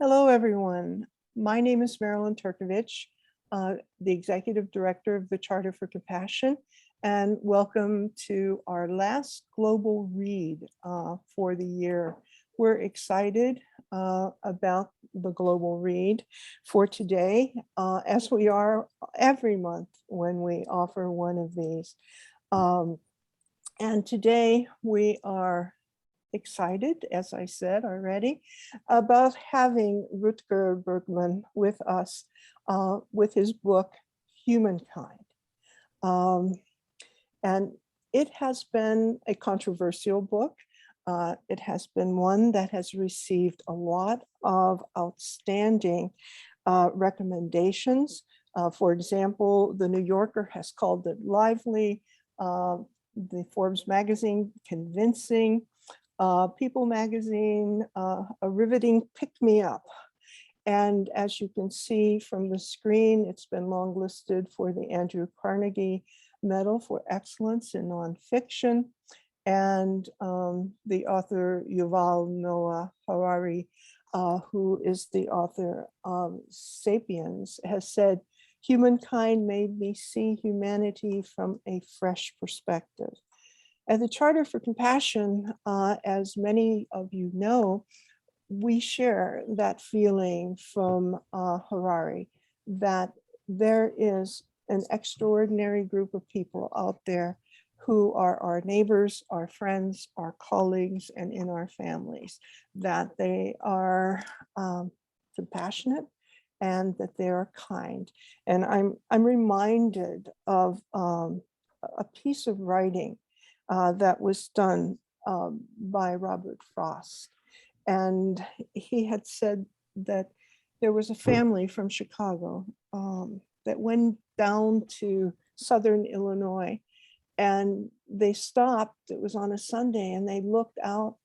Hello, everyone. My name is Marilyn Turkovich, the Executive Director of the Charter for Compassion, and welcome to our last global read for the year. We're excited about the global read for today, as we are every month when we offer one of these. And today we are excited, as I said already, about having Redker Bregman with us with his book, Humankind. And it has been a controversial book. It has been one that has received a lot of outstanding recommendations. For example, the New Yorker has called it lively, the Forbes magazine convincing, People magazine, a riveting pick-me-up. And as you can see from the screen, it's been longlisted for the Andrew Carnegie Medal for Excellence in Nonfiction. And the author Yuval Noah Harari, who is the author of Sapiens, has said, "Humankind made me see humanity from a fresh perspective." At the Charter for Compassion, as many of you know, we share that feeling from Harari that there is an extraordinary group of people out there who are our neighbors, our friends, our colleagues, and in our families, that they are compassionate and that they are kind. And I'm reminded of a piece of writing that was done by Robert Frost. And he had said that there was a family from Chicago that went down to Southern Illinois, and they stopped. It was on a Sunday, and they looked out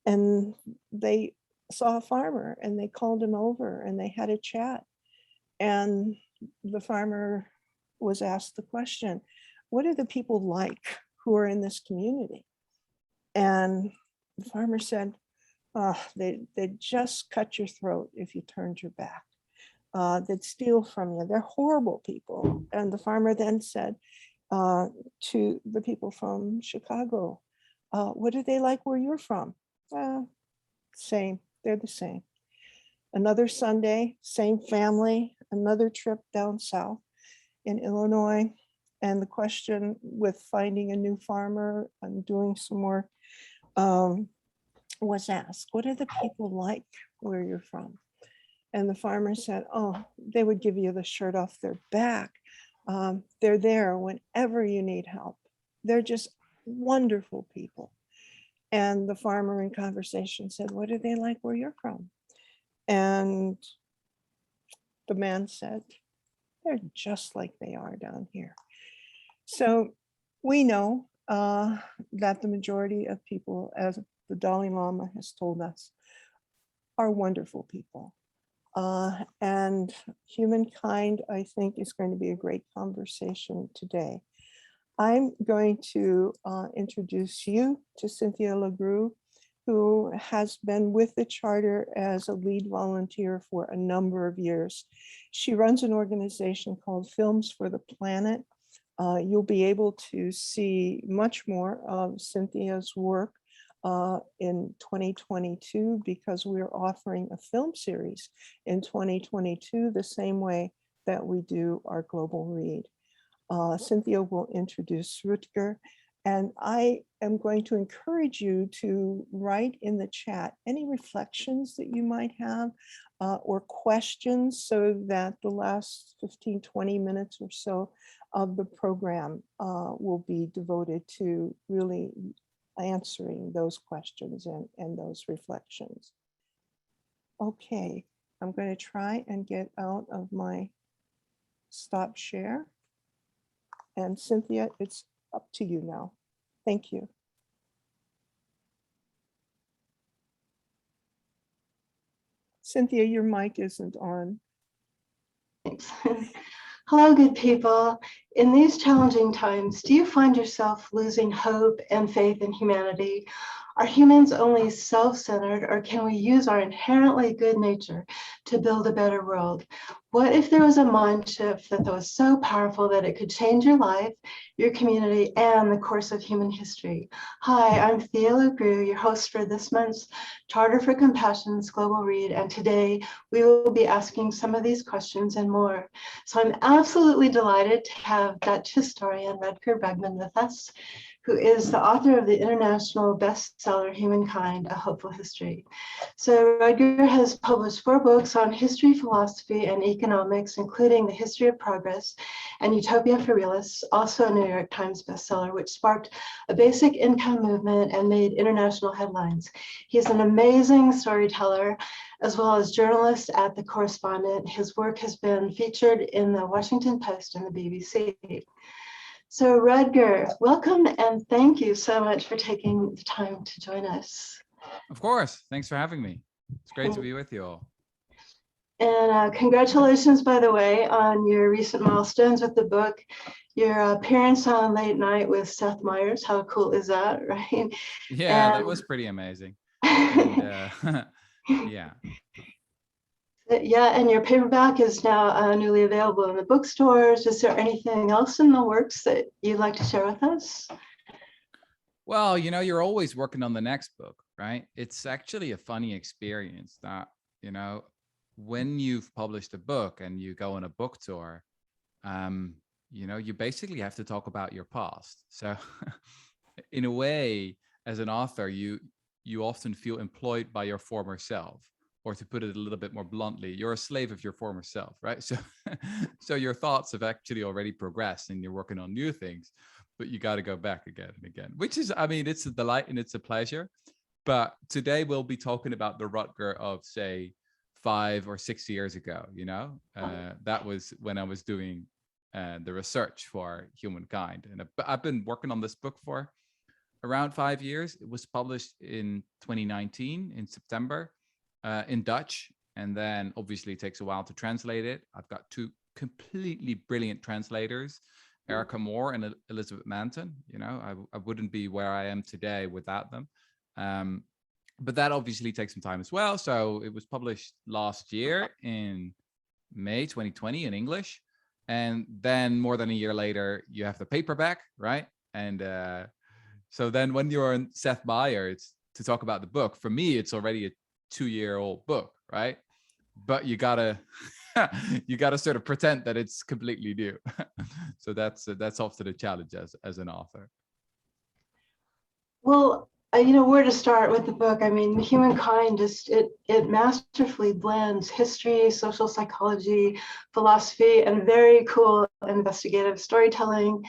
and they saw a farmer, and they called him over and they had a chat. And the farmer was asked the question, "What are the people like who are in this community?" And the farmer said, they'd just cut your throat if you turned your back. They'd steal from you. They're horrible people. And the farmer then said to the people from Chicago, "What are they like where you're from?" Same, they're the same. Another Sunday, same family, another trip down south in Illinois. And the question with finding a new farmer and doing some work was asked, "What are the people like where you're from?" And the farmer said, "Oh, they would give you the shirt off their back. They're there whenever you need help. They're just wonderful people." And the farmer in conversation said, "What are they like where you're from?" And the man said, "They're just like they are down here." So we know that the majority of people, as the Dalai Lama has told us, are wonderful people. And Humankind, I think, is going to be a great conversation today. I'm going to introduce you to Cynthia LeGroux, who has been with the Charter as a lead volunteer for a number of years. She runs an organization called Films for the Planet. You'll be able to see much more of Cynthia's work in 2022 because we're offering a film series in 2022 the same way that we do our global read. Cynthia will introduce Redker, and I am going to encourage you to write in the chat any reflections that you might have or questions, so that the last 15-20 minutes or so of the program will be devoted to really answering those questions and those reflections. Okay, I'm going to try and get out of my stop share. And Cynthia, it's up to you now. Thank you. Cynthia, your mic isn't on. Hello, good people. In these challenging times, do you find yourself losing hope and faith in humanity? Are humans only self-centered, or can we use our inherently good nature to build a better world? What if there was a mind shift that was so powerful that it could change your life, your community, and the course of human history? Hi, I'm Thea LeGroux, your host for this month's Charter for Compassion's Global Read, and today we will be asking some of these questions and more. So I'm absolutely delighted to have Dutch historian Redker Bregman with us, who is the author of the international bestseller Humankind, A Hopeful History. So Redker has published 4 books on history, philosophy, and economics, including The History of Progress and Utopia for Realists, also a New York Times bestseller, which sparked a basic income movement and made international headlines. He's an amazing storyteller, as well as journalist at The Correspondent. His work has been featured in the Washington Post and the BBC. So Redker, welcome and thank you so much for taking the time to join us. Of course. Thanks for having me. It's great to be with you all. And congratulations, by the way, on your recent milestones with the book. Your appearance on Late Night with Seth Meyers. How cool is that, right? Yeah, that was pretty amazing. And, yeah. Yeah, and your paperback is now newly available in the bookstores. Is there anything else in the works that you'd like to share with us? Well, you know, you're always working on the next book, right? It's actually a funny experience that, you know, when you've published a book and you go on a book tour, you know, you basically have to talk about your past. So in a way, as an author, you often feel employed by your former self. Or to put it a little bit more bluntly, you're a slave of your former self, right? So, so your thoughts have actually already progressed and you're working on new things, but you got to go back again and again, which is, I mean, it's a delight and it's a pleasure. But today we'll be talking about the Rutger of, say, 5 or 6 years ago, you know? That was when I was doing the research for Humankind. And I've been working on this book for around 5 years. It was published in 2019 in September. In Dutch, and then obviously it takes a while to translate it. I've got 2 completely brilliant translators, Erica Moore and Elizabeth Manton. You know, I wouldn't be where I am today without them. But that obviously takes some time as well. So it was published last year in May 2020 in English. And then more than a year later, you have the paperback, right? And so then when you're on Seth Meyers to talk about the book, for me, it's already a 2-year-old book, right? But you gotta you gotta sort of pretend that it's completely new. So that's often a challenge as an author. Well, you know, where to start with the book? I mean, Humankind just it masterfully blends history, social psychology, philosophy, and very cool investigative storytelling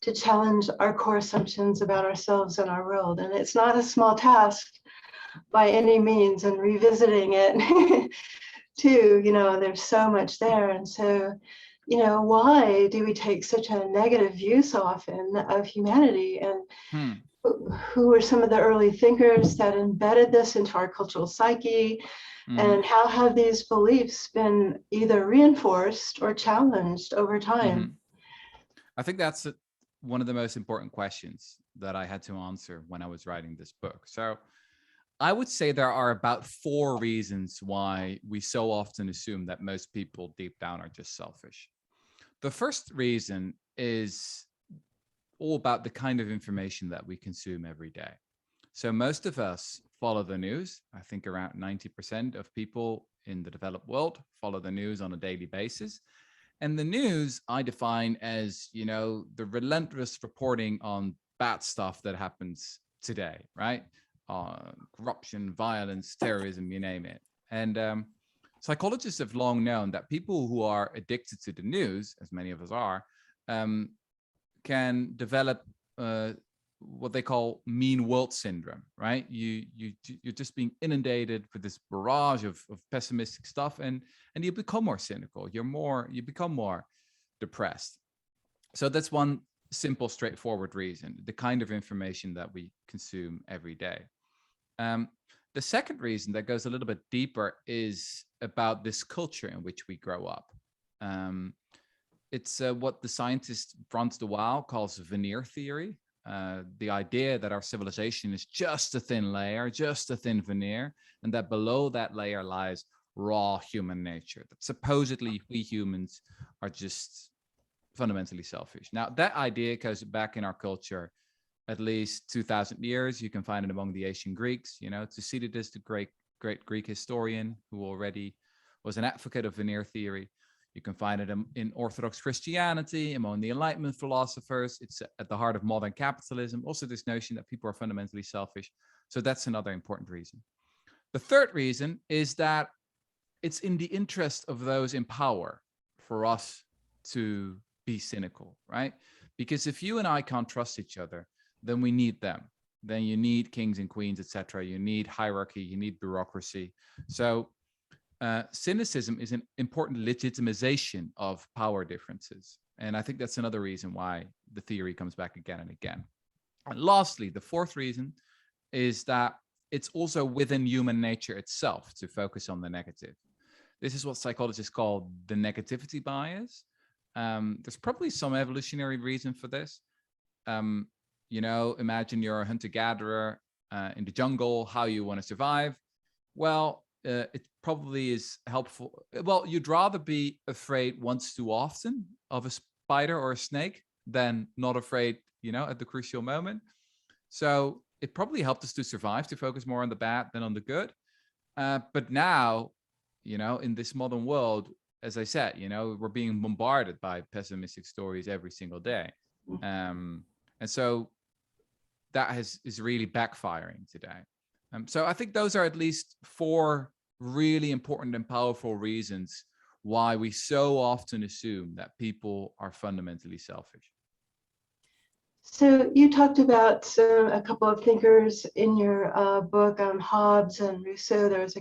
to challenge our core assumptions about ourselves and our world. And it's not a small task by any means, and revisiting it too, you know, there's so much there. And so, you know, why do we take such a negative view so often of humanity? And who were some of the early thinkers that embedded this into our cultural psyche? And how have these beliefs been either reinforced or challenged over time? I think that's one of the most important questions that I had to answer when I was writing this book. So I would say there are about 4 reasons why we so often assume that most people deep down are just selfish. The first reason is all about the kind of information that we consume every day. So most of us follow the news. I think around 90% of people in the developed world follow the news on a daily basis. And the news I define as, you know, the relentless reporting on bad stuff that happens today, right? Corruption, violence, terrorism, you name it. And psychologists have long known that people who are addicted to the news, as many of us are, can develop what they call mean world syndrome, right? You're just being inundated with this barrage of pessimistic stuff, and you become more cynical. You become more depressed. So that's one simple, straightforward reason: the kind of information that we consume every day. The second reason that goes a little bit deeper is about this culture in which we grow up. it's what the scientist Franz De Waal calls Veneer Theory. The idea that our civilization is just a thin layer, just a thin veneer, and that below that layer lies raw human nature, that supposedly we humans are just fundamentally selfish. Now, that idea goes back in our culture at least 2,000 years. You can find it among the ancient Greeks. Thucydides, the great Greek historian who already was an advocate of Veneer theory. You can find it in Orthodox Christianity, among the Enlightenment philosophers. It's at the heart of modern capitalism. Also, this notion that people are fundamentally selfish. So that's another important reason. The third reason is that it's in the interest of those in power for us to be cynical, right? Because if you and I can't trust each other, then we need them. Then you need kings and queens, etc. You need hierarchy, you need bureaucracy. So cynicism is an important legitimization of power differences. And I think that's another reason why the theory comes back again and again. And lastly, the fourth reason is that it's also within human nature itself to focus on the negative. This is what psychologists call the negativity bias. There's probably some evolutionary reason for this. Imagine you're a hunter-gatherer in the jungle, how you want to survive. Well, it probably is helpful. Well, you'd rather be afraid once too often of a spider or a snake than not afraid, at the crucial moment. So it probably helped us to survive, to focus more on the bad than on the good. But now, in this modern world, as I said, we're being bombarded by pessimistic stories every single day. And so that is really backfiring today. So I think those are at least four really important and powerful reasons why we so often assume that people are fundamentally selfish. So you talked about a couple of thinkers in your book on Hobbes and Rousseau. There's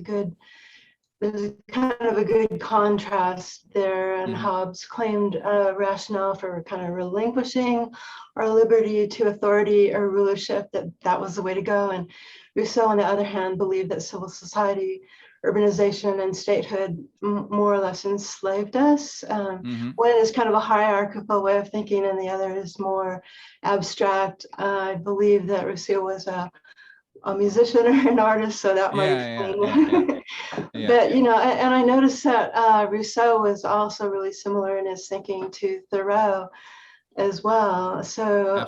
kind of a good contrast there, and Hobbes claimed a rationale for kind of relinquishing our liberty to authority or rulership, that was the way to go. And Rousseau, on the other hand, believed that civil society, urbanization, and statehood more or less enslaved us. One is kind of a hierarchical way of thinking, and the other is more abstract. I believe that Rousseau was a musician or an artist, so that might explain. But and I noticed that Rousseau was also really similar in his thinking to Thoreau as well. So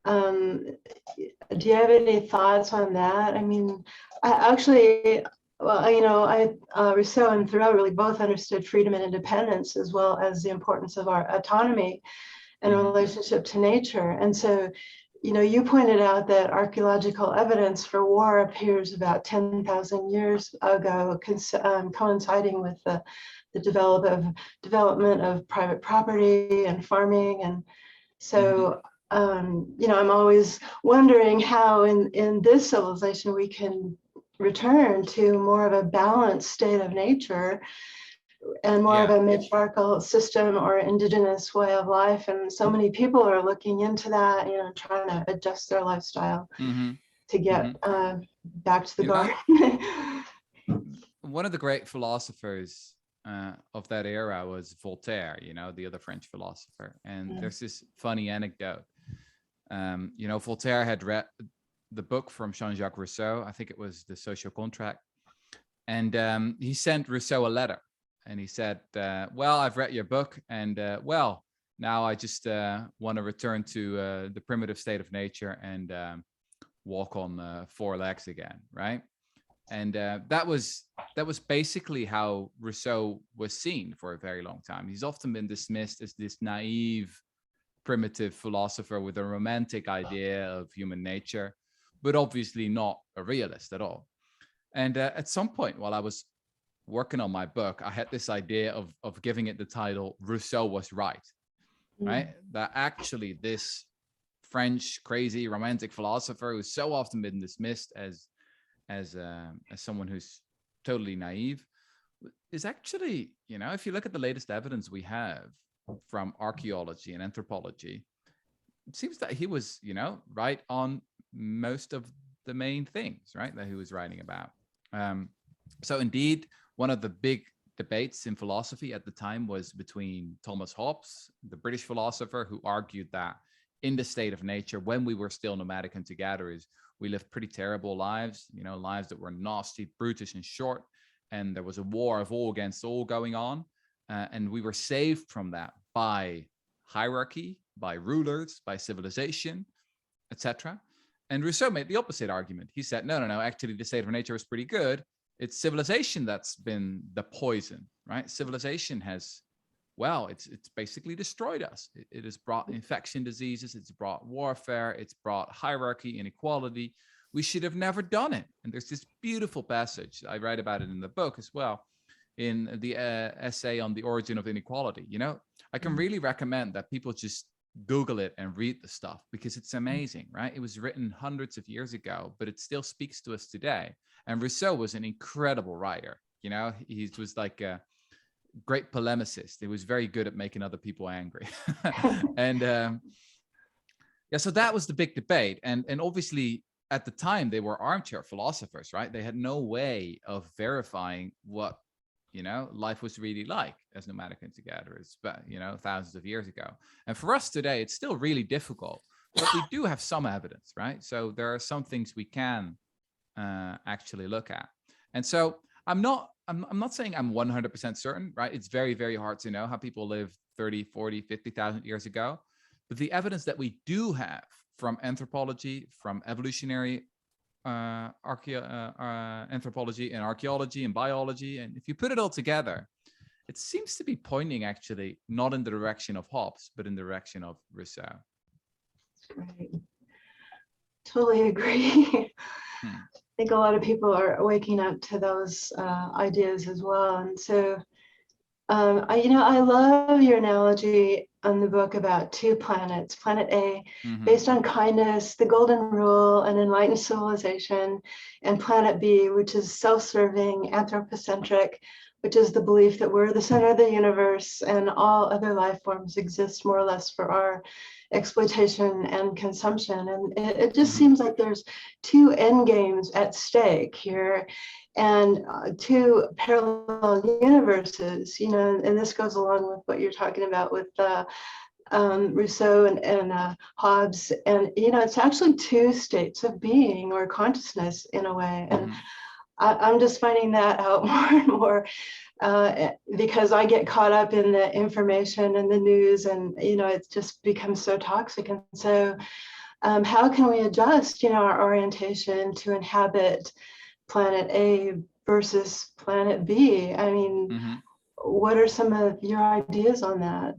do you have any thoughts on that? I mean, Rousseau and Thoreau really both understood freedom and independence, as well as the importance of our autonomy and relationship to nature. And so you pointed out that archaeological evidence for war appears about 10,000 years ago, coinciding with the development of private property and farming. And so, I'm always wondering how in this civilization we can return to more of a balanced state of nature and more of a matriarchal system or indigenous way of life. And so many people are looking into that, trying to adjust their lifestyle to get back to the garden. One of the great philosophers of that era was Voltaire, the other French philosopher. And there's this funny anecdote. Voltaire had read the book from Jean-Jacques Rousseau. I think it was The Social Contract. And he sent Rousseau a letter. And he said, well, I've read your book, and now I just want to return to the primitive state of nature and walk on 4 legs again, right? And that was basically how Rousseau was seen for a very long time. He's often been dismissed as this naive, primitive philosopher with a romantic idea of human nature, but obviously not a realist at all. And at some point, while I was working on my book, I had this idea of giving it the title "Rousseau Was Right," right? That actually this French crazy romantic philosopher who's so often been dismissed as someone who's totally naive is actually, if you look at the latest evidence we have from archaeology and anthropology, it seems that he was, right on most of the main things, right, that he was writing about. So indeed, one of the big debates in philosophy at the time was between Thomas Hobbes, the British philosopher, who argued that in the state of nature, when we were still nomadic hunter-gatherers, we lived pretty terrible lives, lives that were nasty, brutish, and short. And there was a war of all against all going on. And we were saved from that by hierarchy, by rulers, by civilization, etc. And Rousseau made the opposite argument. He said, no, actually the state of nature is pretty good. It's civilization that's been the poison, right? Civilization has, it's basically destroyed us. It has brought infection diseases, it's brought warfare, it's brought hierarchy, inequality. We should have never done it. And there's this beautiful passage, I write about it in the book as well, in the essay on the origin of inequality. I can really recommend that people just Google it and read the stuff, because it's amazing, right? It was written hundreds of years ago, but it still speaks to us today. And Rousseau was an incredible writer. He was like a great polemicist. He was very good at making other people angry. And so that was the big debate. And obviously at the time they were armchair philosophers, right? They had no way of verifying what life was really like as nomadic hunter-gatherers, but thousands of years ago. And for us today, it's still really difficult, but we do have some evidence, right? So there are some things we can actually look at. And so I'm not saying I'm 100% certain, right? It's very, very hard to know how people lived 30, 40, 50,000 years ago. But the evidence that we do have from anthropology, from evolutionary anthropology and archaeology and biology, and if you put it all together, it seems to be pointing actually not in the direction of Hobbes, but in the direction of Rousseau. That's great. Totally agree. I think a lot of people are waking up to those ideas as well. And so, I love your analogy on the book about two planets, planet A, based on kindness, the golden rule, and enlightened civilization, and planet B, which is self-serving, anthropocentric, which is the belief that we're the center of the universe and all other life forms exist more or less for our exploitation and consumption. And it just seems like there's two end games at stake here, and two parallel universes, and this goes along with what you're talking about with Rousseau and Hobbes. And, it's actually two states of being or consciousness in a way. And I'm just finding that out more and more because I get caught up in the information and the news, and, it's just become so toxic. And so how can we adjust, our orientation to inhabit planet A versus planet B? I mean, what are some of your ideas on that?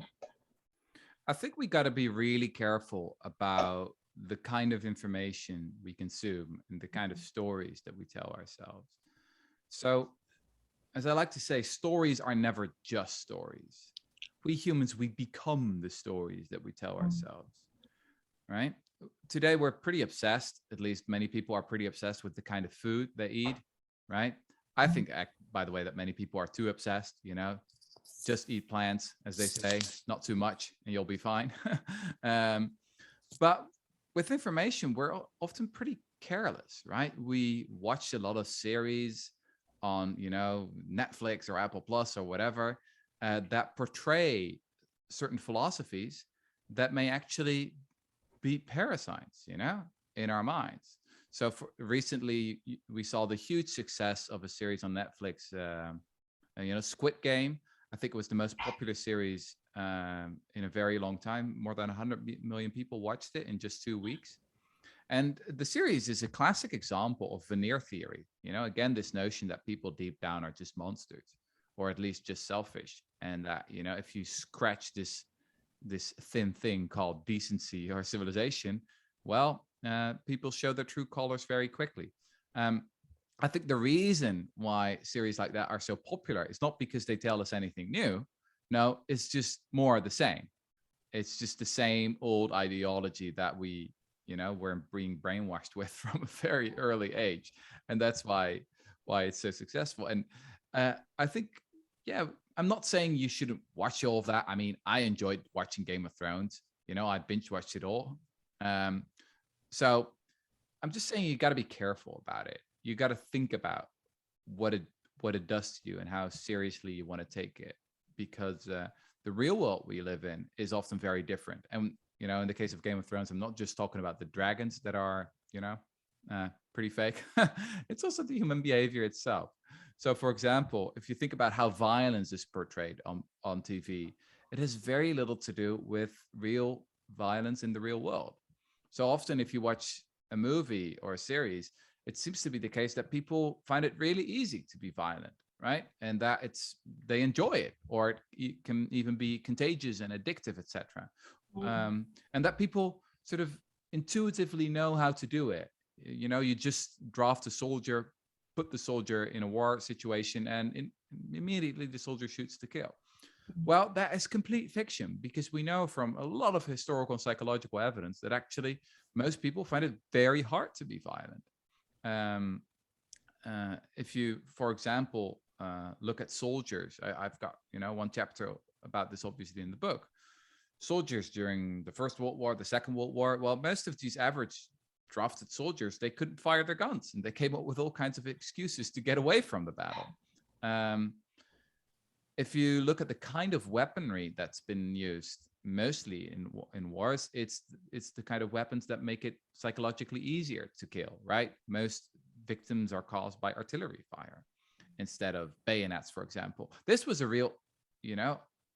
I think we got to be really careful about the kind of information we consume and the kind of stories that we tell ourselves. So, as I like to say, stories are never just stories. We humans, we become the stories that we tell ourselves, right? Today, we're pretty obsessed, at least many people are pretty obsessed with the kind of food they eat, right? I think, by the way, that many people are too obsessed, just eat plants, as they say, not too much, and you'll be fine. But with information, we're often pretty careless, right? We watch a lot of series on, Netflix or Apple Plus or whatever, that portray certain philosophies that may actually be parasites, in our minds. So recently, we saw the huge success of a series on Netflix, Squid Game. I think it was the most popular series in a very long time. More than 100 million people watched it in just 2 weeks. And the series is a classic example of Veneer Theory. Again, this notion that people deep down are just monsters, or at least just selfish. And that, if you scratch this thin thing called decency or civilization, people show their true colors very quickly. I think the reason why series like that are so popular is not because they tell us anything new. No, it's just more of the same. It's just the same old ideology that we're being brainwashed with from a very early age. And that's why it's so successful. And I think, I'm not saying you shouldn't watch all of that. I mean, I enjoyed watching Game of Thrones. I binge watched it all. So I'm just saying you got to be careful about it. You got to think about what what it does to you and how seriously you want to take it, because the real world we live in is often very different. And in the case of Game of Thrones, I'm not just talking about the dragons that are pretty fake. It's also the human behavior itself. So, for example, if you think about how violence is portrayed on TV, it has very little to do with real violence in the real world. So often, if you watch a movie or a series, it seems to be the case that people find it really easy to be violent, right? And that they enjoy it, or it can even be contagious and addictive, etc. And that people sort of intuitively know how to do it. You just draft a soldier, put the soldier in a war situation, and immediately the soldier shoots to kill. Well, that is complete fiction, because we know from a lot of historical and psychological evidence that actually most people find it very hard to be violent. If you, for example, look at soldiers, I've got one chapter about this obviously in the book. Soldiers during the First World War, the Second World War, well, most of these average drafted soldiers, they couldn't fire their guns, and they came up with all kinds of excuses to get away from the battle. If you look at the kind of weaponry that's been used mostly in wars, it's the kind of weapons that make it psychologically easier to kill, right? Most victims are caused by artillery fire instead of bayonets, for example. This was a real,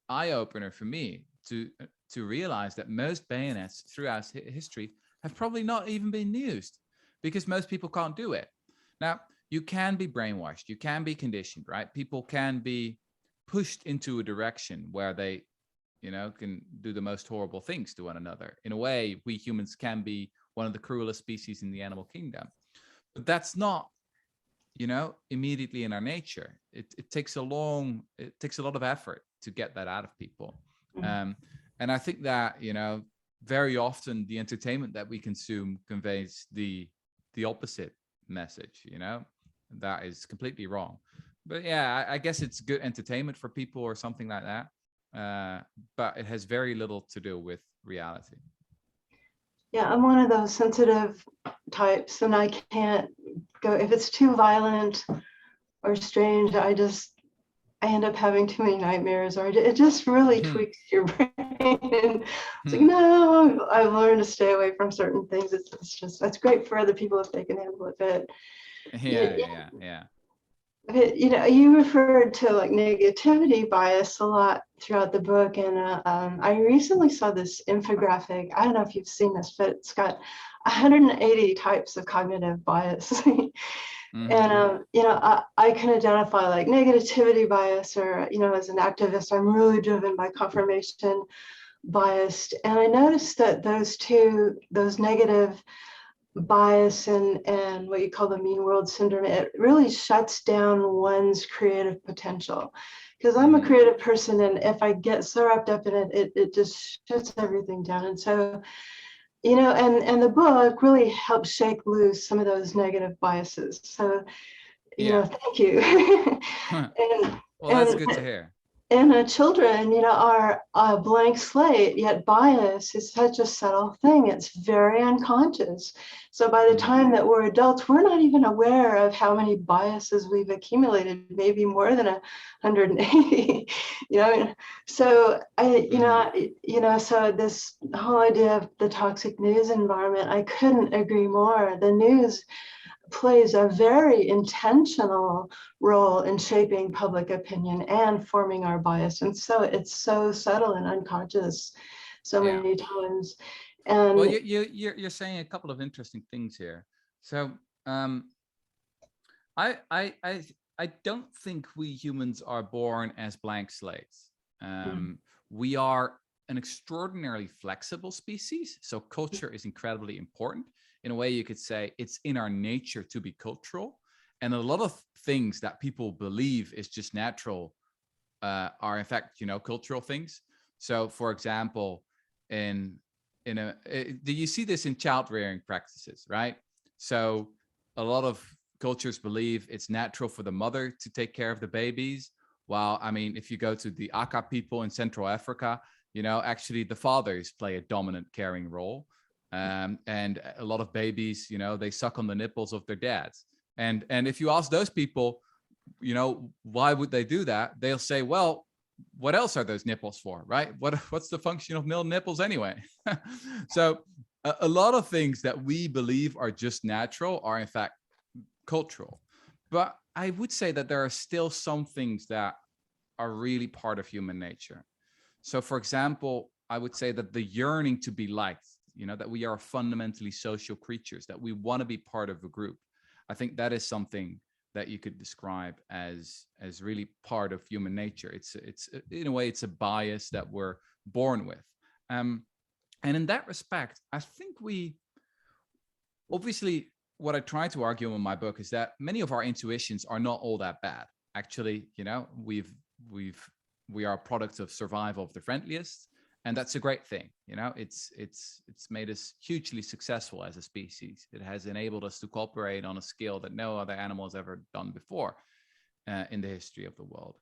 eye-opener for me to realize that most bayonets throughout history have probably not even been used, because most people can't do it. Now, you can be brainwashed, you can be conditioned, right? People can be pushed into a direction where they, can do the most horrible things to one another. In a way, we humans can be one of the cruelest species in the animal kingdom. But that's not, immediately in our nature. It takes a lot of effort to get that out of people. And I think that, very often the entertainment that we consume conveys the opposite message, that is completely wrong. But yeah, I guess it's good entertainment for people or something like that. But it has very little to do with reality. Yeah, I'm one of those sensitive types, and I can't go, if it's too violent or strange, I end up having too many nightmares, or it just really tweaks your brain. And it's like, no, I've learned to stay away from certain things. It's just, that's great for other people if they can handle it. But Yeah. You referred to like negativity bias a lot throughout the book, and I recently saw this infographic. I don't know if you've seen this, but it's got 180 types of cognitive bias. And I can identify like negativity bias, or as an activist, I'm really driven by confirmation biased. And I noticed that those negative bias and what you call the mean world syndrome, it really shuts down one's creative potential. Because I'm a creative person, and if I get so wrapped up in it just shuts everything down. And so, and the book really helps shake loose some of those negative biases. So, thank you. Well, that's good to hear. And children, are a blank slate, yet bias is such a subtle thing. It's very unconscious. So by the time that we're adults, we're not even aware of how many biases we've accumulated, maybe more than 180. So so this whole idea of the toxic news environment, I couldn't agree more. The news plays a very intentional role in shaping public opinion and forming our bias. And so it's so subtle and unconscious so many times. And well, you're saying a couple of interesting things here. So I don't think we humans are born as blank slates. We are an extraordinarily flexible species. So culture is incredibly important. In a way, you could say it's in our nature to be cultural. And a lot of things that people believe is just natural are in fact, cultural things. So for example, do you see this in child rearing practices, right? So a lot of cultures believe it's natural for the mother to take care of the babies. While, if you go to the Aka people in Central Africa, actually the fathers play a dominant caring role. And a lot of babies, they suck on the nipples of their dads. And if you ask those people, why would they do that? They'll say, well, what else are those nipples for, right? What's the function of male nipples anyway? So a lot of things that we believe are just natural are in fact cultural. But I would say that there are still some things that are really part of human nature. So for example, I would say that the yearning to be liked, that we are fundamentally social creatures, that we want to be part of a group. I think that is something that you could describe as really part of human nature. It's in a way, it's a bias that we're born with. And in that respect, I think obviously, what I try to argue in my book is that many of our intuitions are not all that bad. Actually, we are products of survival of the friendliest, and that's a great thing. It's made us hugely successful as a species. It has enabled us to cooperate on a scale that no other animal has ever done before in the history of the world.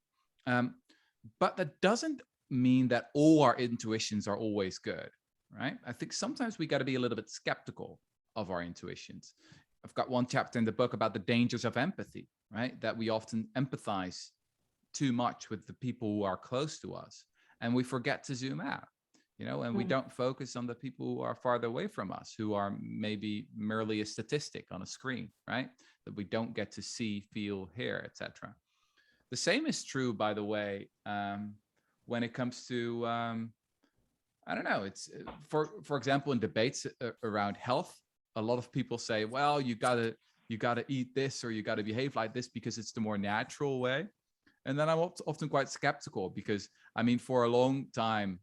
But that doesn't mean that all our intuitions are always good, right? I think sometimes we got to be a little bit skeptical of our intuitions. I've got one chapter in the book about the dangers of empathy, right? That we often empathize too much with the people who are close to us, and we forget to zoom out, and we don't focus on the people who are farther away from us, who are maybe merely a statistic on a screen, right? That we don't get to see, feel, hear, etc. The same is true, by the way, when it comes to, I don't know, it's for example, in debates around health, a lot of people say, well, you gotta eat this, or you gotta behave like this because it's the more natural way. And then I'm often quite skeptical because, for a long time,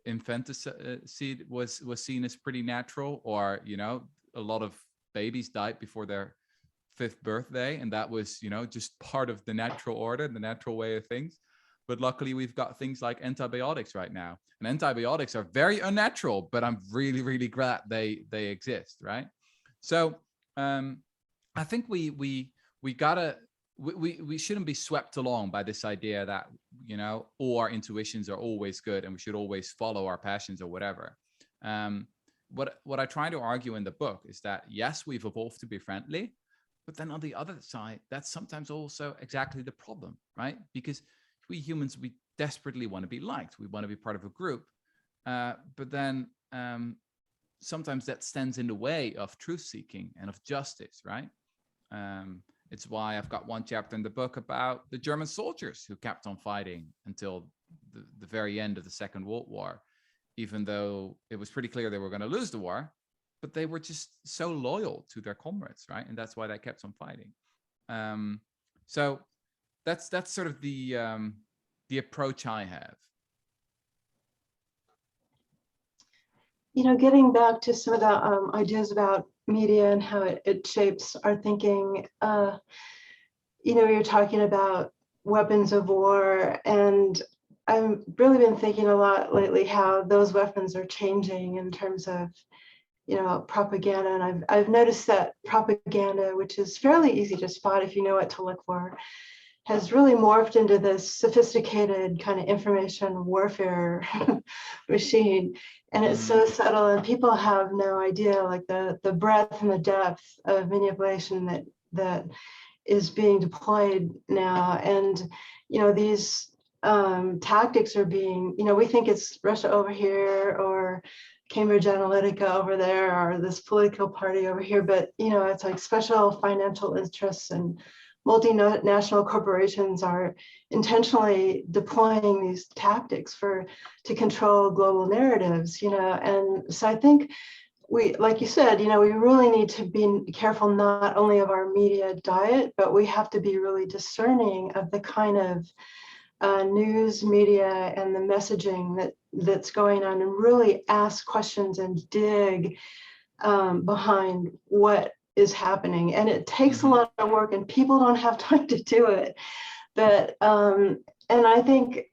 infanticide was seen as pretty natural, or, a lot of babies died before their 5th birthday. And that was, just part of the natural order, the natural way of things. But luckily, we've got things like antibiotics right now. And antibiotics are very unnatural, but I'm really, really glad they exist, right? So I think we shouldn't be swept along by this idea that, all our intuitions are always good and we should always follow our passions or whatever. What I try to argue in the book is that, yes, we've evolved to be friendly, but then on the other side, that's sometimes also exactly the problem, right? Because we humans, we desperately want to be liked. We want to be part of a group. But then sometimes that stands in the way of truth seeking and of justice, right? It's why I've got one chapter in the book about the German soldiers who kept on fighting until the very end of the Second World War, even though it was pretty clear they were going to lose the war, but they were just so loyal to their comrades, right? And that's why they kept on fighting. So that's sort of the approach I have. Getting back to some of the ideas about media and how it shapes our thinking, you're talking about weapons of war, and I've really been thinking a lot lately how those weapons are changing in terms of, propaganda. And I've noticed that propaganda, which is fairly easy to spot if you know what to look for, has really morphed into this sophisticated kind of information warfare machine. And it's so subtle, and people have no idea, like the breadth and the depth of manipulation that is being deployed now. And, these tactics are being, we think it's Russia over here, or Cambridge Analytica over there, or this political party over here, but, it's like special financial interests and multinational corporations are intentionally deploying these tactics to control global narratives, and so I think we, like you said, we really need to be careful not only of our media diet, but we have to be really discerning of the kind of news media and the messaging that's going on, and really ask questions and dig behind what is happening. And it takes a lot of work, and people don't have time to do it. But and I think,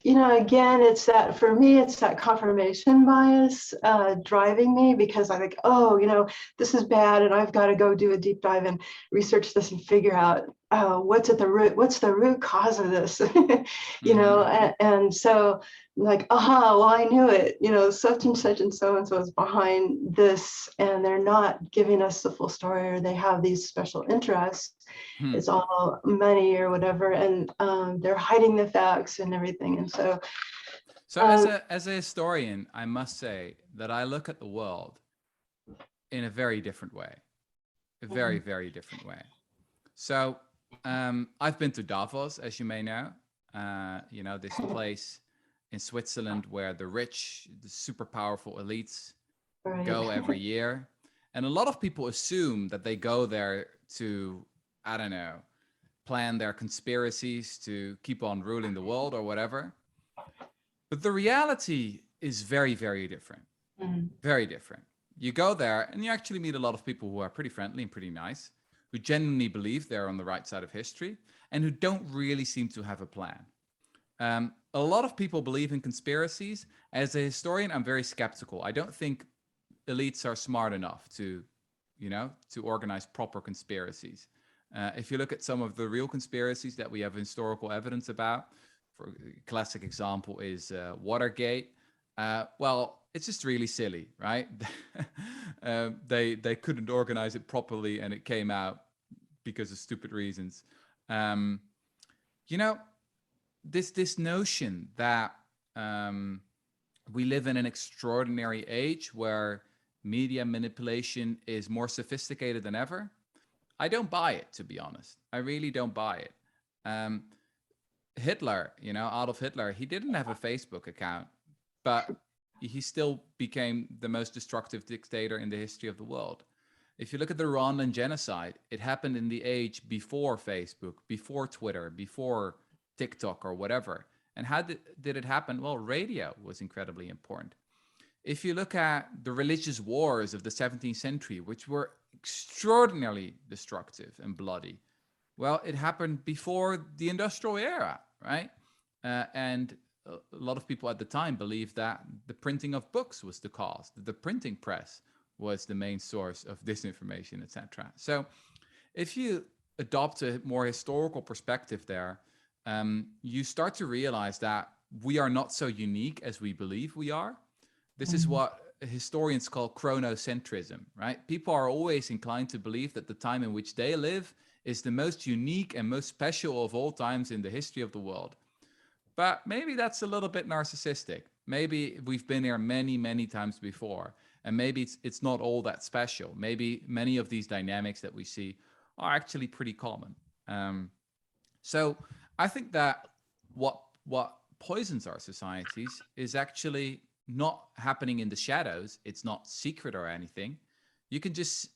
again, it's that, for me, it's that confirmation bias driving me, because I think, this is bad, and I've got to go do a deep dive and research this and figure out what's at the root, what's the root cause of this? You know, Mhm. and so like, aha, well, I knew it, you know, such and such and so is behind this, and they're not giving us the full story, or they have these special interests. Hmm. It's all money or whatever, and they're hiding the facts and everything. And so So as a historian, I must say that I look at the world in a very different way, a very, very different way. So I've been to Davos, as you may know, you know, this place in Switzerland where the rich, the super powerful elites right. go every year. And a lot of people assume that they go there to, I don't know, plan their conspiracies to keep on ruling the world or whatever. But the reality is very, very different. Mhm. Very different. You go there and you actually meet a lot of people who are pretty friendly and pretty nice, who genuinely believe they're on the right side of history, and who don't really seem to have a plan. A lot of people believe in conspiracies. As a historian, I'm very skeptical. I don't think elites are smart enough to, you know, to organize proper conspiracies. If you look at some of the real conspiracies that we have historical evidence about, for a classic example is Watergate. Well, it's just really silly, right? They couldn't organize it properly, and it came out because of stupid reasons. You know, this notion that we live in an extraordinary age where media manipulation is more sophisticated than ever. I don't buy it, to be honest. I really don't buy it. Um, Hitler, you know, Adolf Hitler, he didn't have a Facebook account, but he still became the most destructive dictator in the history of the world. If you look at the Rwandan genocide, it happened in the age before Facebook, before Twitter, before TikTok or whatever. And how did it happen? Well, radio was incredibly important. If you look at the religious wars of the 17th century, which were extraordinarily destructive and bloody, well, it happened before the industrial era, right? And a lot of people at the time believed that the printing of books was the cause, that the printing press was the main source of disinformation, etc. So if you adopt a more historical perspective there, you start to realize that we are not so unique as we believe we are. This is what historians call chronocentrism, right? People are always inclined to believe that the time in which they live is the most unique and most special of all times in the history of the world. But maybe that's a little bit narcissistic. Maybe we've been here many, many times before, and maybe it's not all that special. Maybe many of these dynamics that we see are actually pretty common. So I think that what poisons our societies is actually not happening in the shadows. It's not secret or anything. You can just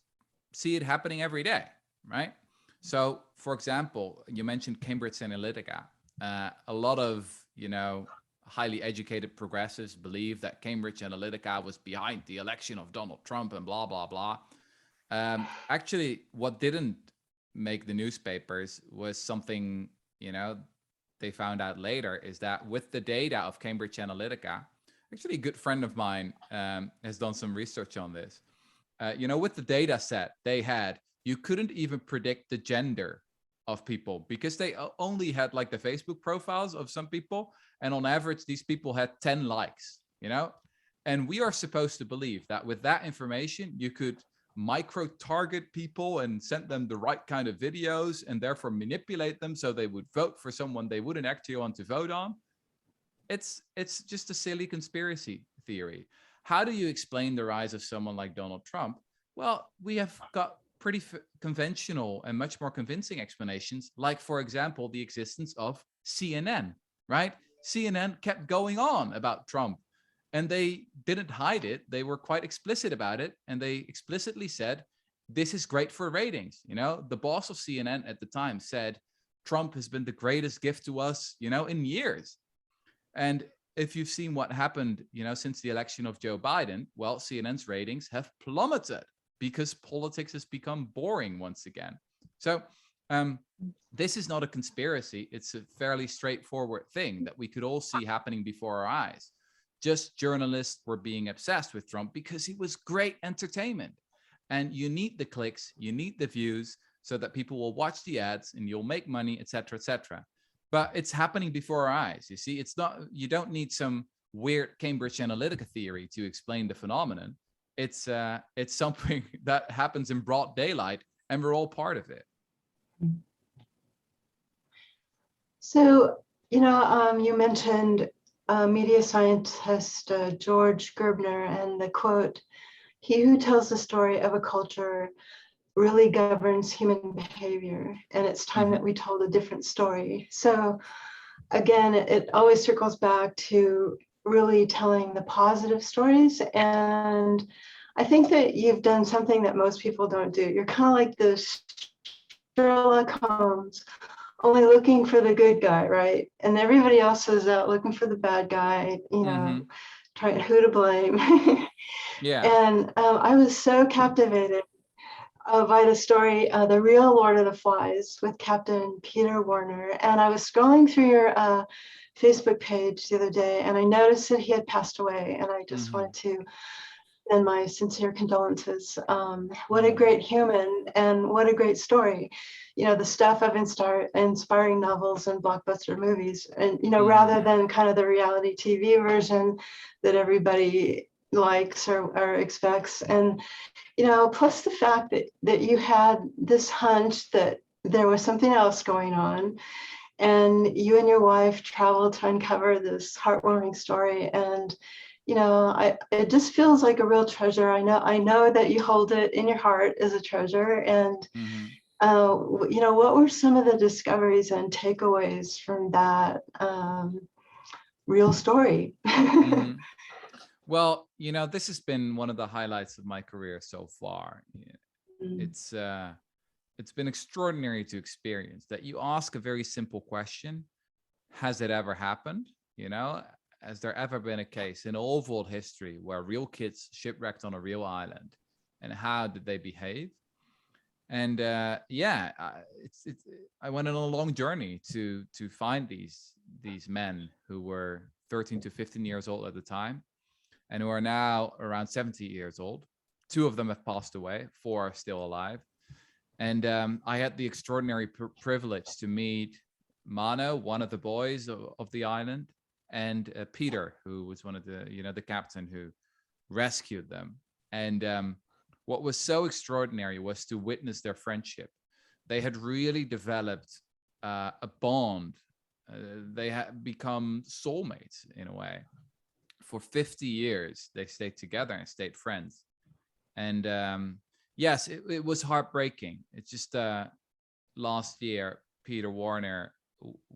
see it happening every day, right? So, for example, you mentioned Cambridge Analytica. A lot of, you know, highly educated progressives believe that Cambridge Analytica was behind the election of Donald Trump and blah, blah, blah. Actually, what didn't make the newspapers was something, you know, they found out later, is that with the data of Cambridge Analytica, actually a good friend of mine has done some research on this. You know, with the data set they had, you couldn't even predict the gender of people because they only had like the Facebook profiles of some people. And on average, these people had 10 likes, you know, and we are supposed to believe that with that information, you could micro target people and send them the right kind of videos and therefore manipulate them so they would vote for someone they wouldn't actually want to vote on. It's just a silly conspiracy theory. How do you explain the rise of someone like Donald Trump? Well, we have got pretty conventional and much more convincing explanations, like, for example, the existence of CNN, right? CNN kept going on about Trump and they didn't hide it. They were quite explicit about it. And they explicitly said, this is great for ratings. You know, the boss of CNN at the time said, Trump has been the greatest gift to us, you know, in years. And if you've seen what happened, you know, since the election of Joe Biden, well, CNN's ratings have plummeted because politics has become boring once again. So this is not a conspiracy. It's a fairly straightforward thing that we could all see happening before our eyes. Just journalists were being obsessed with Trump because he was great entertainment. And you need the clicks, you need the views. so that people will watch the ads and you'll make money, etc., etc. But it's happening before our eyes. You see, it's not, you don't need some weird Cambridge Analytica theory to explain the phenomenon. It's something that happens in broad daylight, and we're all part of it. So, you mentioned media scientist George Gerbner and the quote, "He who tells the story of a culture really governs human behavior, and it's time that we told a different story." So again, it always circles back to really telling the positive stories. And I think that you've done something that most people don't do. You're kind of like the Sherlock Holmes, only looking for the good guy, right? And everybody else is out looking for the bad guy, trying who to blame. Yeah. And I was so captivated by the story, The Real Lord of the Flies with Captain Peter Warner. And I was scrolling through your Facebook page the other day, and I noticed that he had passed away. And I just wanted to send my sincere condolences. What a great human, and what a great story. The stuff of inspiring novels and blockbuster movies. And, rather than kind of the reality TV version that everybody likes or expects. And plus the fact that you had this hunch that there was something else going on, and you and your wife traveled to uncover this heartwarming story. And it just feels like a real treasure. I know that you hold it in your heart as a treasure. And what were some of the discoveries and takeaways from that real story? Well, this has been one of the highlights of my career so far. It's been extraordinary to experience that. You ask a very simple question: has it ever happened? Has there ever been a case in all of world history where real kids shipwrecked on a real island, and how did they behave? And I went on a long journey to find these men who were 13 to 15 years old at the time, and who are now around 70 years old. 2 of them have passed away, 4 are still alive. And I had the extraordinary privilege to meet Mano, one of the boys of the island, and Peter, who was one of the captain who rescued them. And what was so extraordinary was to witness their friendship. They had really developed a bond. They had become soulmates in a way. For 50 years, they stayed together and stayed friends. And yes, it was heartbreaking. It's just last year, Peter Warner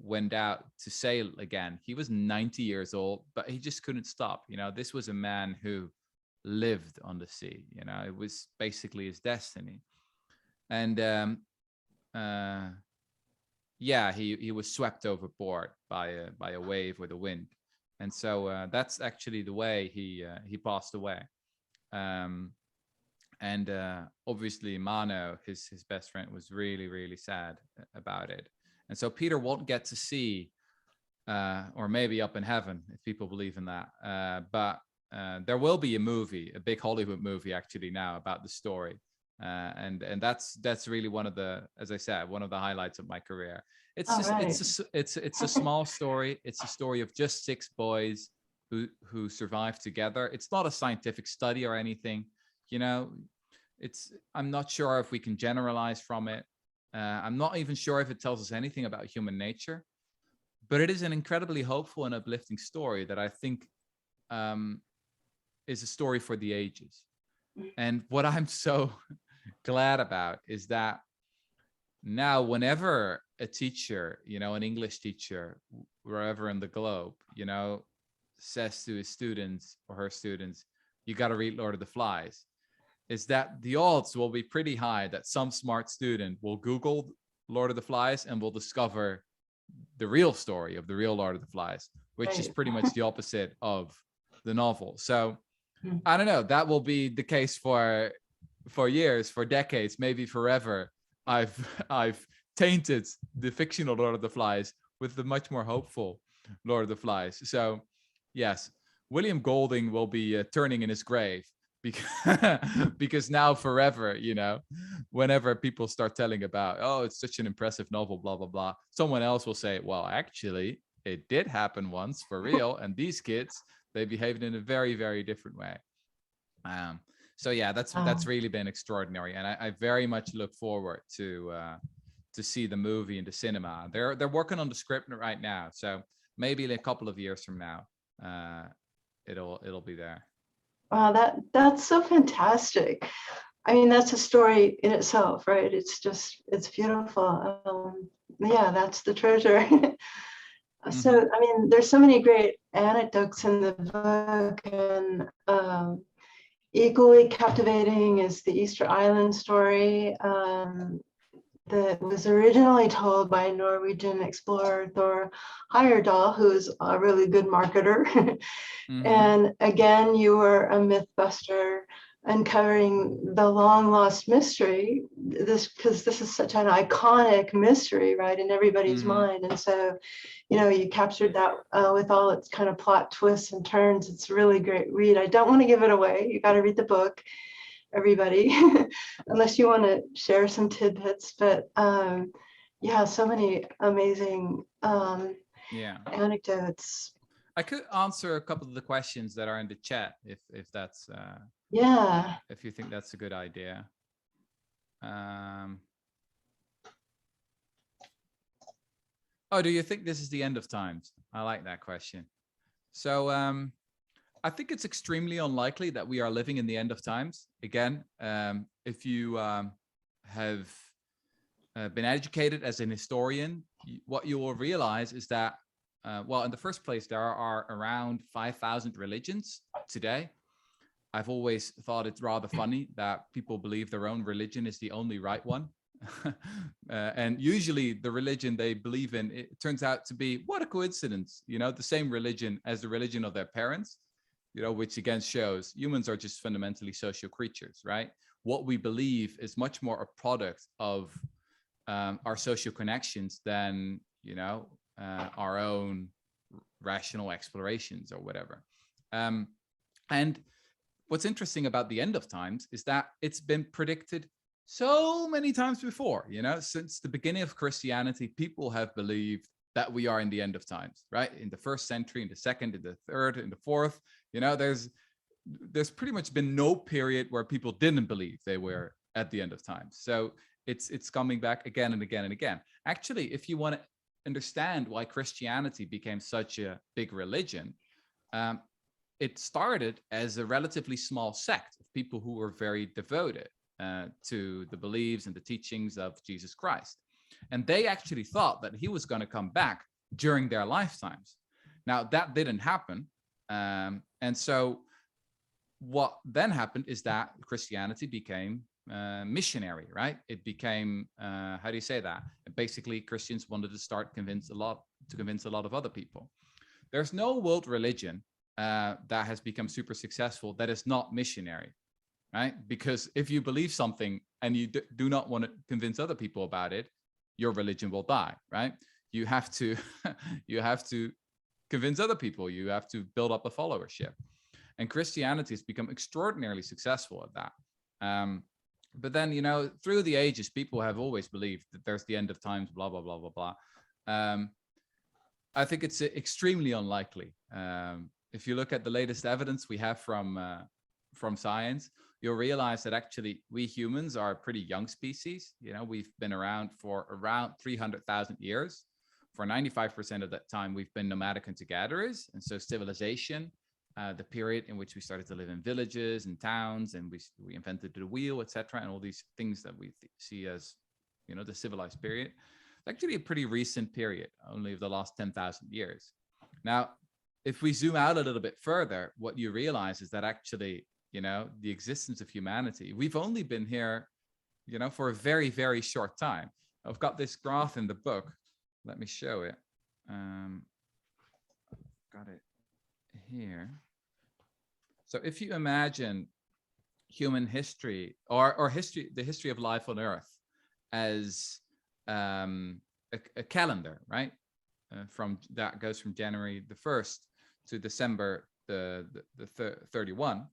went out to sail again. He was 90 years old, but he just couldn't stop. This was a man who lived on the sea. It was basically his destiny. And he was swept overboard by a wave with a wind. And so that's actually the way he passed away. And obviously Mano, his best friend, was really, really sad about it. And so Peter won't get to see, or maybe up in heaven, if people believe in that. But there will be a movie, a big Hollywood movie actually now about the story. And that's really one of the, as I said, one of the highlights of my career. It's a small story. It's a story of just 6 boys who survived together. It's not a scientific study or anything. I'm not sure if we can generalize from it. I'm not even sure if it tells us anything about human nature, but it is an incredibly hopeful and uplifting story that I think is a story for the ages. And what I'm so glad about is that now whenever a teacher, an English teacher, wherever in the globe, says to his students or her students, you got to read Lord of the Flies, is that the odds will be pretty high that some smart student will Google Lord of the Flies and will discover the real story of the real Lord of the Flies, which is pretty much the opposite of the novel. So I don't know, that will be the case for years, for decades, maybe forever. I've tainted the fictional Lord of the Flies with the much more hopeful Lord of the Flies. So yes, William Golding will be turning in his grave because now forever, whenever people start telling about, oh, it's such an impressive novel, blah, blah, blah, someone else will say, well, actually, it did happen once for real. And these kids, they behaved in a very, very different way. So yeah, that's really been extraordinary. And I very much look forward to see the movie in the cinema. They're working on the script right now. So maybe in a couple of years from now, it'll be there. Wow, that's so fantastic. I mean, that's a story in itself, right? It's beautiful. Yeah, that's the treasure. So, I mean, there's so many great anecdotes in the book, and equally captivating is the Easter Island story that was originally told by Norwegian explorer Thor Heyerdahl, who's a really good marketer. And again, you were a mythbuster, uncovering the long lost mystery, because this is such an iconic mystery, right, in everybody's mind. And so, you captured that with all its kind of plot twists and turns. It's a really great read. I don't want to give it away. You got to read the book, everybody, unless you want to share some tidbits. But yeah, so many amazing anecdotes. I could answer a couple of the questions that are in the chat if that's if you think that's a good idea. Oh, do you think this is the end of times? I like that question. So I think it's extremely unlikely that we are living in the end of times. Again, if you have been educated as an historian, what you will realize is that, well, in the first place, there are around 5,000 religions today. I've always thought it's rather funny that people believe their own religion is the only right one. And usually the religion they believe in, it turns out to be, what a coincidence, the same religion as the religion of their parents, which again shows humans are just fundamentally social creatures, right? What we believe is much more a product of our social connections than, our own rational explorations or whatever. And what's interesting about the end of times is that it's been predicted so many times before, since the beginning of Christianity, people have believed that we are in the end of times, right? In the first century, in the second, in the third, in the fourth, there's pretty much been no period where people didn't believe they were at the end of time. So it's coming back again and again and again. Actually, if you want to understand why Christianity became such a big religion, it started as a relatively small sect of people who were very devoted to the beliefs and the teachings of Jesus Christ. And they actually thought that he was going to come back during their lifetimes. Now, that didn't happen. And so what then happened is that Christianity became missionary, right? It became, how do you say that? Basically, Christians wanted to start convince a lot of other people. There's no world religion that has become super successful that is not missionary, right? Because if you believe something and you do not want to convince other people about it, your religion will die, right? You have to convince other people. You have to build up a followership. And Christianity has become extraordinarily successful at that. But then, through the ages, people have always believed that there's the end of times, blah, blah, blah, blah, blah. I think it's extremely unlikely. If you look at the latest evidence we have from science, you'll realize that actually we humans are a pretty young species. We've been around for around 300,000 years. For 95% of that time, we've been nomadic hunter-gatherers. And so civilization, the period in which we started to live in villages and towns, and we invented the wheel, etc., and all these things that we see as, the civilized period, it's actually a pretty recent period, only of the last 10,000 years. Now, if we zoom out a little bit further, what you realize is that actually, the existence of humanity, we've only been here, for a very, very short time. I've got this graph in the book. Let me show it. Got it here. So if you imagine human history or the history of life on Earth as a calendar, right? From that goes from January the 1st to December the 31.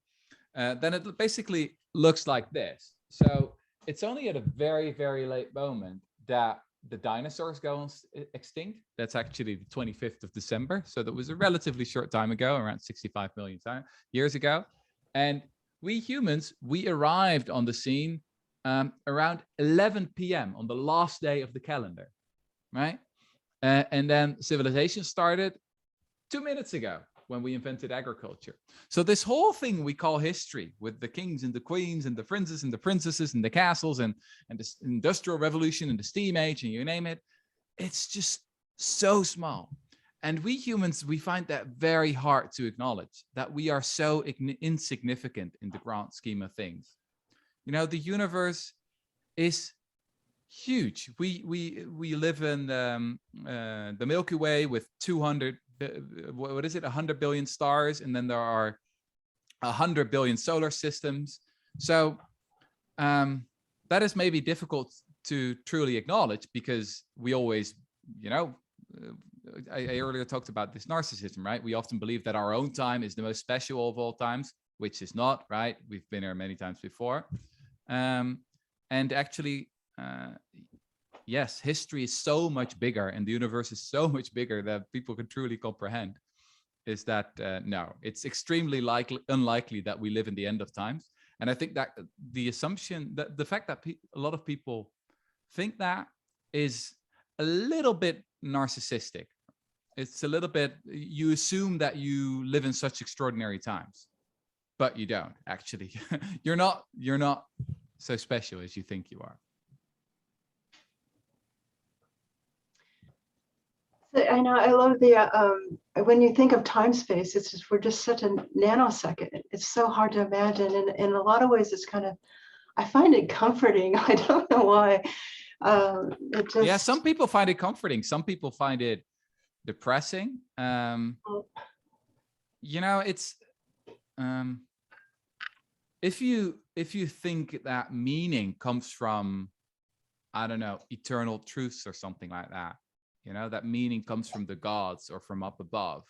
then it basically looks like this. So it's only at a very, very late moment that the dinosaurs go extinct. That's actually the 25th of December. So that was a relatively short time ago, around 65 million years ago. And we humans, we arrived on the scene around 11 p.m. on the last day of the calendar, right? And then civilization started 2 minutes ago when we invented agriculture. So this whole thing we call history, with the kings and the queens and the princes and the princesses and the castles and the industrial revolution and the steam age and you name it, it's just so small. And we humans, we find that very hard to acknowledge, that we are so insignificant in the grand scheme of things. You know, the universe is huge. We live in the Milky Way with 200, what is it, 100 billion stars, and then there are 100 billion solar systems. So that is maybe difficult to truly acknowledge, because we always, you know, I earlier talked about this narcissism, right? We often believe that our own time is the most special of all times, which is not, right? We've been here many times before. And actually, yes, history is so much bigger and the universe is so much bigger that people can truly comprehend. Is that no, it's extremely unlikely that we live in the end of times. And I think that the assumption, that the fact that a lot of people think that, is a little bit narcissistic. It's a little bit, you assume that you live in such extraordinary times, but you don't actually. You're not so special as you think you are. I know, I love the, when you think of time space, it's just, we're just such a nanosecond. It's so hard to imagine. And in a lot of ways, it's kind of, I find it comforting. I don't know why. It just... Yeah, some people find it comforting. Some people find it depressing. You know, it's, if you think that meaning comes from, I don't know, eternal truths or something like that, you know, that meaning comes from the gods or from up above,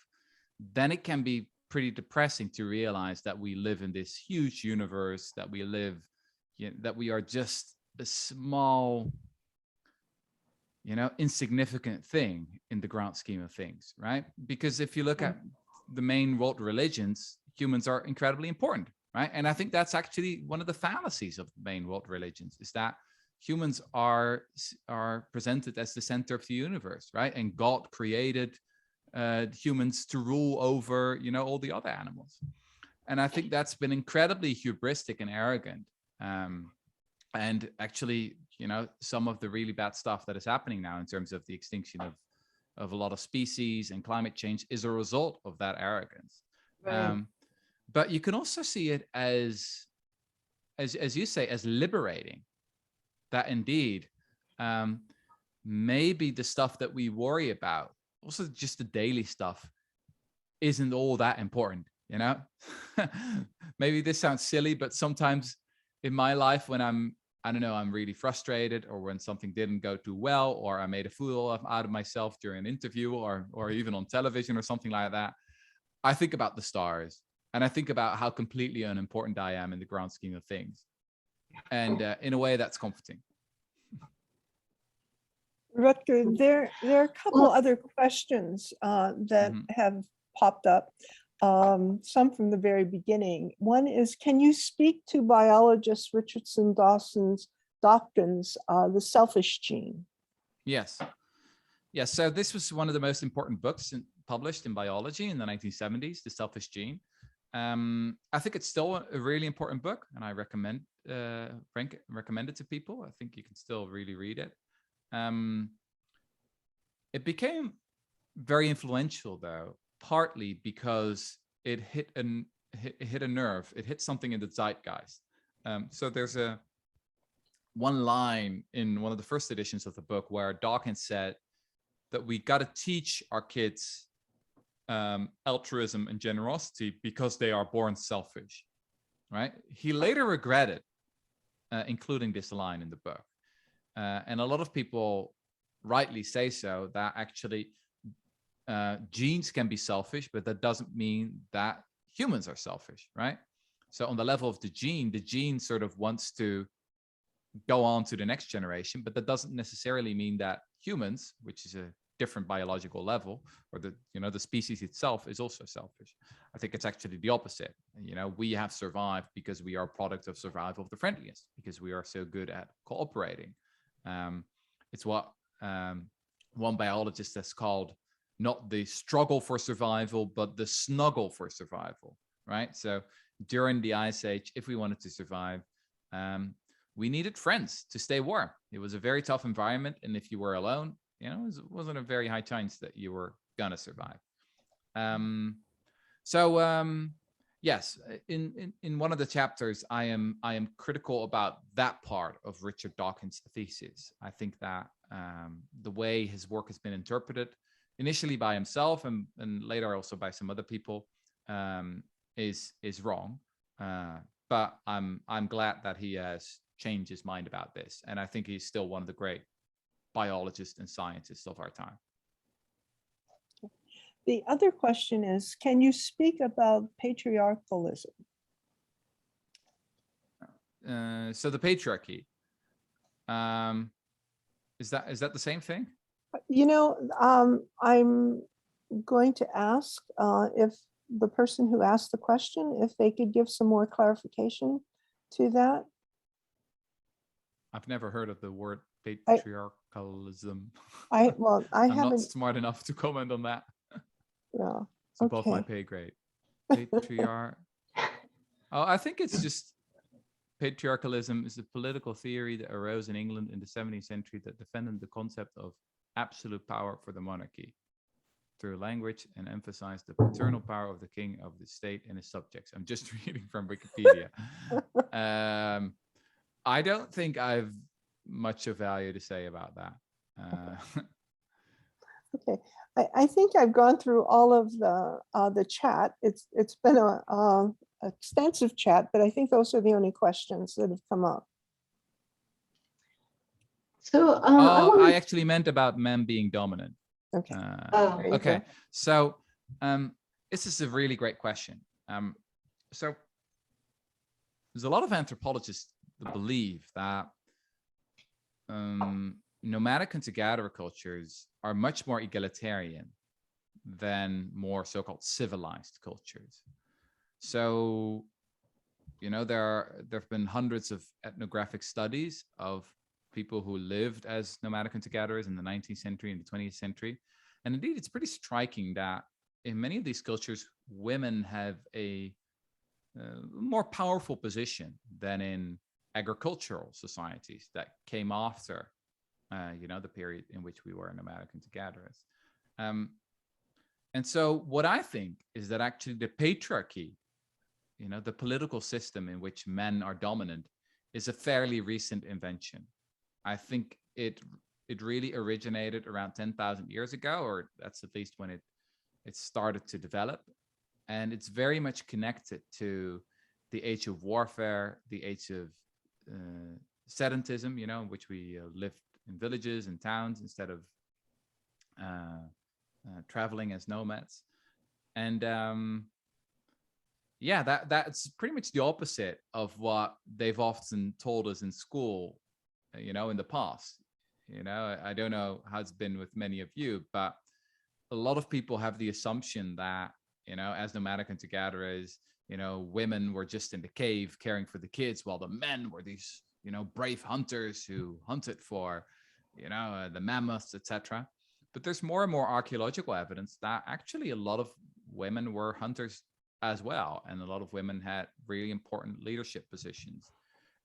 then it can be pretty depressing to realize that we live in this huge universe, that we live, you know, that we are just a small, you know, insignificant thing in the grand scheme of things, right? Because if you look at the main world religions, humans are incredibly important, right? And I think that's actually one of the fallacies of the main world religions, is that humans are presented as the center of the universe, right? And God created humans to rule over, you know, all the other animals. And I think that's been incredibly hubristic and arrogant. And actually, you know, some of the really bad stuff that is happening now in terms of the extinction of a lot of species and climate change is a result of that arrogance. Right. But you can also see it as you say, as liberating. That indeed, maybe the stuff that we worry about, also just the daily stuff, isn't all that important, you know? Maybe this sounds silly, but sometimes in my life, when I'm really frustrated, or when something didn't go too well, or I made a fool out of myself during an interview, or even on television or something like that, I think about the stars, and I think about how completely unimportant I am in the grand scheme of things. And in a way, that's comforting. Rutger, there are a couple other questions that have popped up, some from the very beginning. One is, can you speak to biologist Richardson Dawkins' The Selfish Gene? Yes. Yes. So this was one of the most important books published in biology in the 1970s, The Selfish Gene. I think it's still a really important book, and I recommend it to people. I think you can still really read it. It became very influential, though, partly because it hit a nerve. It hit something in the zeitgeist. So there's one line in one of the first editions of the book where Dawkins said that we got to teach our kids altruism and generosity because they are born selfish, right? He later regretted including this line in the book. And a lot of people rightly say so, that actually genes can be selfish, but that doesn't mean that humans are selfish, right? So on the level of the gene sort of wants to go on to the next generation, but that doesn't necessarily mean that humans, which is a different biological level, or the species itself is also selfish. I think it's actually the opposite. We have survived because we are a product of survival of the friendliest, because we are so good at cooperating. It's what one biologist has called not the struggle for survival, but the snuggle for survival, right? So during the Ice Age, if we wanted to survive, we needed friends to stay warm. It was a very tough environment. And if you were alone, it wasn't a very high chance that you were gonna survive. Yes, in one of the chapters, I am critical about that part of Richard Dawkins' thesis. I think that the way his work has been interpreted, initially by himself and later also by some other people, is wrong. But I'm glad that he has changed his mind about this, and I think he's still one of the great biologists and scientists of our time. The other question is, can you speak about patriarchalism? So the patriarchy, is that the same thing? I'm going to ask if the person who asked the question, if they could give some more clarification to that. I've never heard of the word patriarchalism. I'm I'm haven't. not smart enough to comment on that. Yeah. It's above my Okay. pay grade. Patriarch. Oh, I think it's just patriarchalism is a political theory that arose in England in the 17th century that defended the concept of absolute power for the monarchy through language and emphasized the paternal power of the king of the state and his subjects. I'm just reading from Wikipedia. I don't think I've much of value to say about that. Okay. I think I've gone through all of the chat. It's been a extensive chat, but I think those are the only questions that have come up. So I actually meant about men being dominant. Okay. Oh, Okay. So this is a really great question. So there's a lot of anthropologists that believe that nomadic hunter-gatherer cultures are much more egalitarian than more so-called civilized cultures. So, there have been hundreds of ethnographic studies of people who lived as nomadic hunter-gatherers in the 19th century and the 20th century. And indeed, it's pretty striking that in many of these cultures, women have a more powerful position than in agricultural societies that came after the period in which we were nomadic hunter-gatherers. And so what I think is that actually the patriarchy, the political system in which men are dominant, is a fairly recent invention. I think it really originated around 10,000 years ago, or that's at least when it started to develop. And it's very much connected to the age of warfare, the age of sedentism, in which we lived in villages and towns instead of traveling as nomads. And that's pretty much the opposite of what they've often told us in school, in the past. I don't know how it's been with many of you, but a lot of people have the assumption that, as nomadic hunter-gatherers, women were just in the cave caring for the kids, while the men were these, brave hunters who hunted for, the mammoths, etc. But there's more and more archaeological evidence that actually a lot of women were hunters as well, and a lot of women had really important leadership positions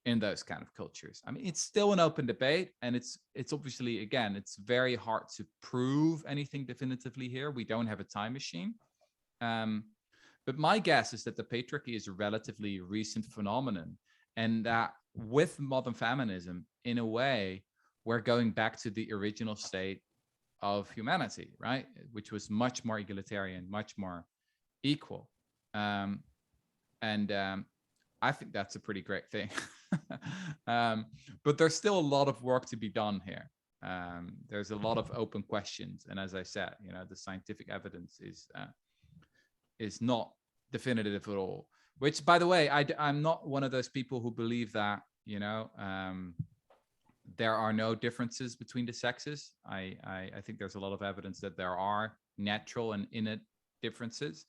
in those kind of cultures. I mean, it's still an open debate, and it's obviously, again, it's very hard to prove anything definitively here. We don't have a time machine. But my guess is that the patriarchy is a relatively recent phenomenon, and that with modern feminism, in a way, we're going back to the original state of humanity, right? Which was much more egalitarian, much more equal. I think that's a pretty great thing. But there's still a lot of work to be done here. There's a lot of open questions. And as I said, the scientific evidence is not definitive at all. Which, by the way, I'm not one of those people who believe that, you know, there are no differences between the sexes. I think there's a lot of evidence that there are natural and innate differences.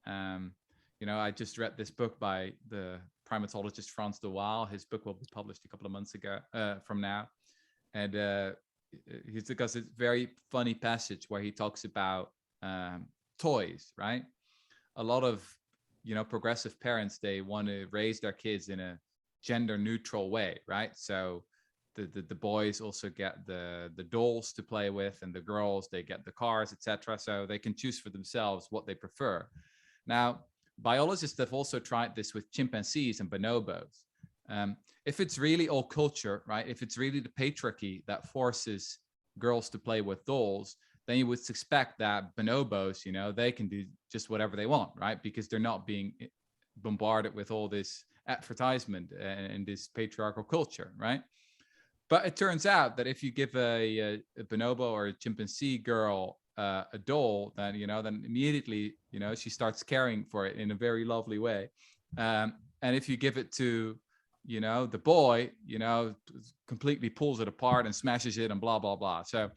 You know, I just read this book by the primatologist Franz De Waal. His book will be published a couple of months ago from now. And he's because it's a very funny passage where he talks about toys, right? A lot of, you know, progressive parents, they want to raise their kids in a gender neutral way, right? So the boys also get the dolls to play with, and the girls, they get the cars, etc. So they can choose for themselves what they prefer. Now, biologists have also tried this with chimpanzees and bonobos. If it's really all culture, right? If it's really the patriarchy that forces girls to play with dolls, then you would expect that bonobos, you know, they can do just whatever they want, right? Because they're not being bombarded with all this advertisement and this patriarchal culture, right? But it turns out that if you give a bonobo or a chimpanzee girl a doll, then, you know, then immediately, you know, she starts caring for it in a very lovely way. And if you give it to, you know, the boy, you know, completely pulls it apart and smashes it and blah, blah, blah. So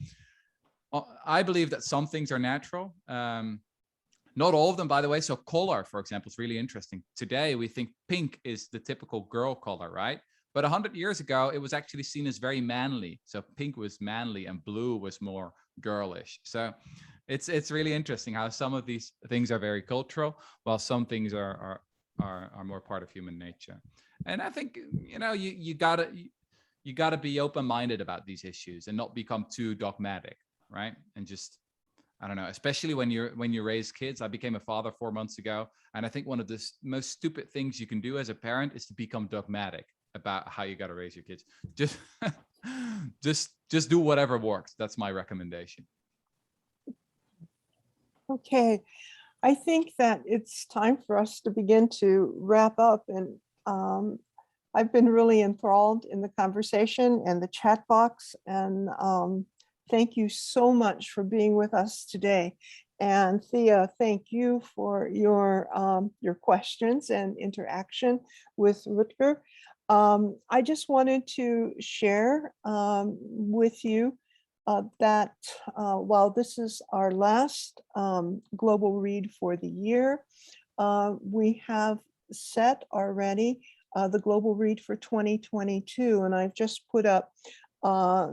I believe that some things are natural. Not all of them, by the way. So color, for example, is really interesting. Today, we think pink is the typical girl color, right? But 100 years ago, it was actually seen as very manly. So pink was manly and blue was more girlish. So it's really interesting how some of these things are very cultural, while some things are more part of human nature. And I think, you know, you gotta be open-minded about these issues and not become too dogmatic, right? And just, I don't know, especially when you raise kids. I became a father 4 months ago, and I think one of the most stupid things you can do as a parent is to become dogmatic about how you got to raise your kids. Just do whatever works. That's my recommendation. Okay, I think that it's time for us to begin to wrap up, and I've been really enthralled in the conversation and the chat box, and thank you so much for being with us today. And Thea, thank you for your questions and interaction with Rutger. I just wanted to share with you that while this is our last global read for the year, we have set already the global read for 2022, and I've just put up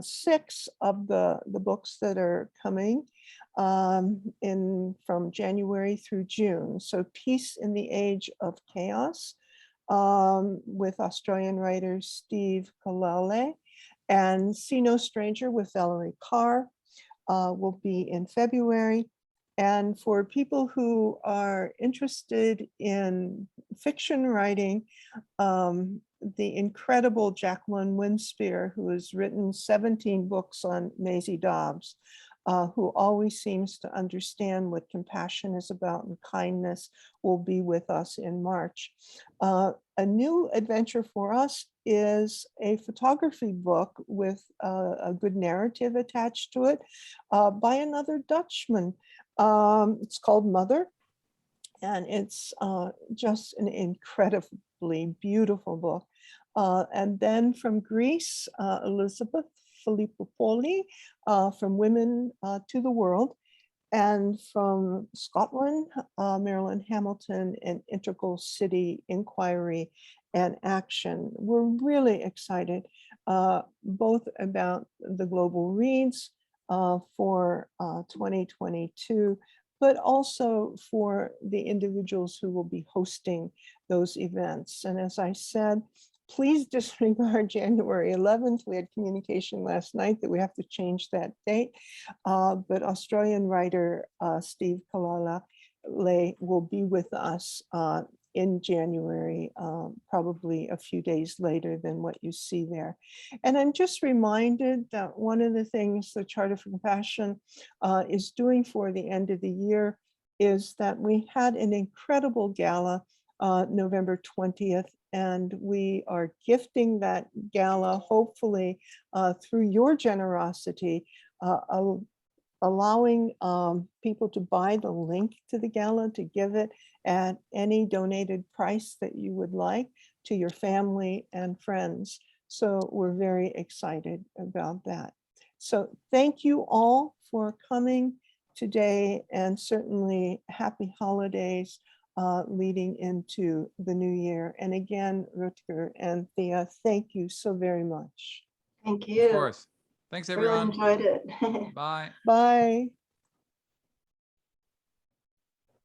6 of the books that are coming from January through June. So Peace in the Age of Chaos, with Australian writer Steve Kalale, and See No Stranger with Valerie Carr will be in February. And for people who are interested in fiction writing, the incredible Jacqueline Winspear, who has written 17 books on Maisie Dobbs, who always seems to understand what compassion is about and kindness, will be with us in March. A new adventure for us is a photography book with a good narrative attached to it by another Dutchman. It's called Mother, and it's just an incredibly beautiful book. And then from Greece, Elizabeth Philippopoli, from Women to the World, and from Scotland, Marilyn Hamilton, and Integral City Inquiry and Action. We're really excited both about the global reads for 2022, but also for the individuals who will be hosting those events. And as I said, please disregard January 11th. We had communication last night that we have to change that date, but Australian writer Steve Kalale will be with us in January, probably a few days later than what you see there. And I'm just reminded that one of the things the Charter for Compassion is doing for the end of the year is that we had an incredible gala November 20th, and we are gifting that gala, hopefully through your generosity, a allowing people to buy the link to the gala, to give it at any donated price that you would like to your family and friends. So we're very excited about that. So thank you all for coming today, and certainly happy holidays leading into the new year. And again, Rutger and Thea, thank you so very much. Thank Of you. course. Thanks, Really everyone. enjoyed it. Bye. Bye.